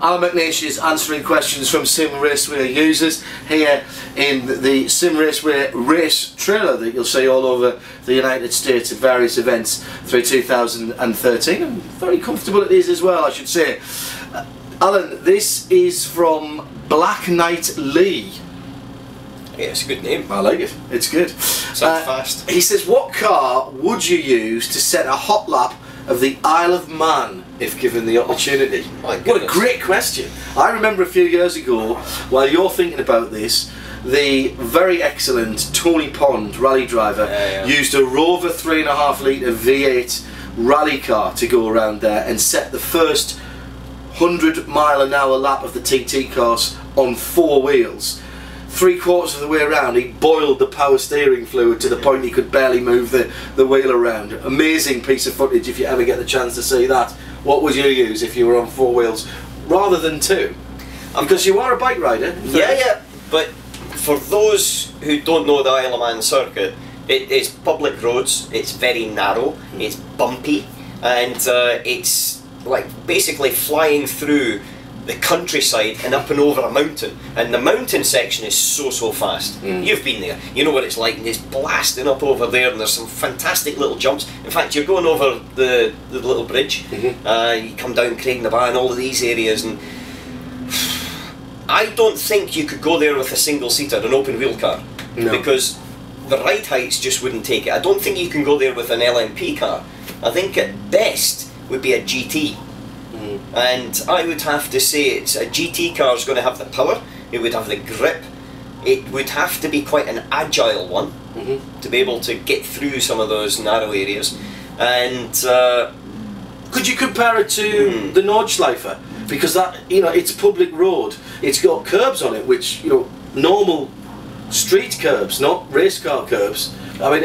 Allan McNish is answering questions from Simraceway users here in the Simraceway race trailer that you'll see all over the United States at various events through 2013, and very comfortable it is as well, I should say. Alan, this is from Black Knight Lee. Yeah, it's a good name. I like it. It's good. Sounds fast. He says, what car would you use to set a hot lap of the Isle of Man if given the opportunity? What a great question. I remember a few years ago, while you're thinking about this, the very excellent Tony Pond rally driver used a Rover 3.5 litre V8 rally car to go around there and set the first 100-mile-an-hour lap of the TT course on 4 wheels. 3/4 of the way around, he boiled the power steering fluid to the point he could barely move the wheel around. Amazing piece of footage if you ever get the chance to see that. What would you use if you were on 4 wheels rather than 2? Because you are a bike rider. Yeah, but for those who don't know the Isle of Man circuit, it's public roads, it's very narrow, it's bumpy, and it's like basically flying through the countryside and up and over a mountain, and the mountain section is so fast. You've been there, you know what it's like, and it's blasting up over there, and there's some fantastic little jumps. In fact, you're going over the little bridge, you come down Craignabar and all of these areas, and I don't think you could go there with a single-seater, an open-wheel car, because the ride heights just wouldn't take it. I don't think you can go there with an LMP car. I think at best would be a GT. And I would have to say it's a GT car is going to have the power, it would have the grip, it would have to be quite an agile one to be able to get through some of those narrow areas. And could you compare it to the Nordschleifer? Because that, you know, it's a public road, it's got curbs on it, which, you know, normal street curbs, not race car curbs. I mean,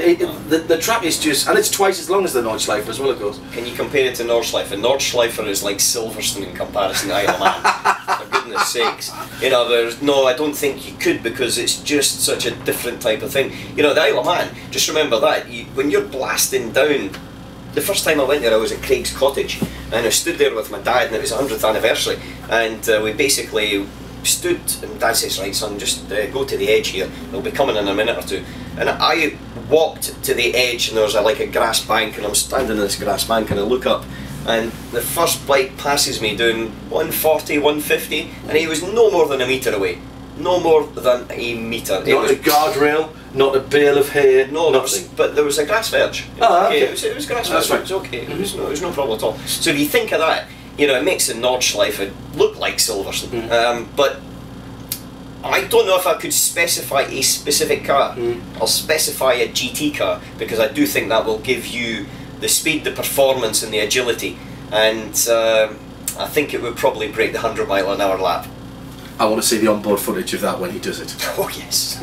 the track is just, and it's twice as long as the Nordschleifer as well, of course. Can you compare it to Nordschleifer? Nordschleifer is like Silverstone in comparison to Isle of Man. For goodness sakes. You know, no, I don't think you could, because it's just such a different type of thing. You know, the Isle of Man, just remember that, when you're blasting down, the first time I went there I was at Craig's Cottage, and I stood there with my dad, and it was 100th anniversary, and we basically stood, and Dad says, right son, just go to the edge here, they'll be coming in a minute or two. And I walked to the edge, and there was like a grass bank, and I'm standing in this grass bank, and I look up, and the first bike passes me doing 140, 150, and he was no more than a metre away. No more than a metre. Not a guardrail, not a bale of hay, no, nothing. But there was a grass verge. Okay. It was grass verge, it was okay, it was no problem at all. So if you think of that, you know, it makes the Nordschleife look like Silverstone, but I don't know if I could specify a specific car. I'll specify a GT car, because I do think that will give you the speed, the performance and the agility, and I think it would probably break the 100-mile-an-hour lap. I want to see the onboard footage of that when he does it. Oh yes.